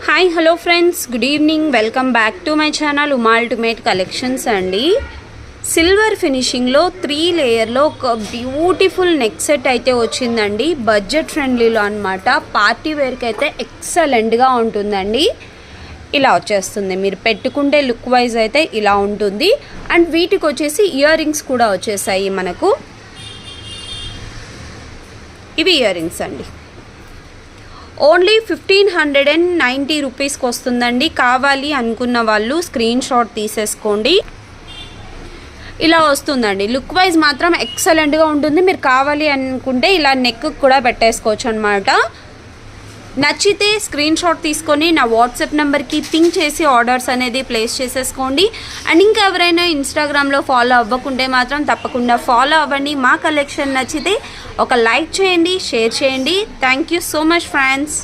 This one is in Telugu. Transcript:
Hi hello friends, good evening. Welcome back to my channel Uma ultimate collections అండి. సిల్వర్ ఫినిషింగ్లో 3 లేయర్లో ఒక బ్యూటిఫుల్ నెక్ సెట్ అయితే వచ్చిందండి. బడ్జెట్ ఫ్రెండ్లీలో అనమాట. పార్టీ వేర్కి అయితే ఎక్సలెంట్గా ఉంటుందండి. ఇలా వచ్చేస్తుంది, మీరు పెట్టుకుంటే లుక్ వైజ్ అయితే ఇలా ఉంటుంది. అండ్ వీటికి వచ్చేసి ఇయర్ రింగ్స్ కూడా వచ్చేసాయి మనకు. ఇవి ఇయర్ రింగ్స్ అండి. ఓన్లీ 1590 రూపీస్కి వస్తుందండి. కావాలి అనుకున్న వాళ్ళు స్క్రీన్ షాట్ తీసేసుకోండి. ఇలా వస్తుందండి. లుక్ వైజ్ మాత్రం ఎక్సలెంట్గా ఉంటుంది. మీరు కావాలి అనుకుంటే ఇలా నెక్ కూడా పెట్టేసుకోవచ్చు అనమాట. నచ్చితే స్క్రీన్ షాట్ తీసుకొని నా వాట్సాప్ నెంబర్కి పింక్ చేసి ఆర్డర్స్ అనేది ప్లేస్ చేసేసుకోండి. అండ్ ఇంకా ఎవరైనా ఇన్స్టాగ్రామ్లో ఫాలో అవ్వకుంటే మాత్రం తప్పకుండా ఫాలో అవ్వండి. మా కలెక్షన్ నచ్చితే ఒక లైక్ చేయండి, షేర్ చేయండి. Thank you so much friends.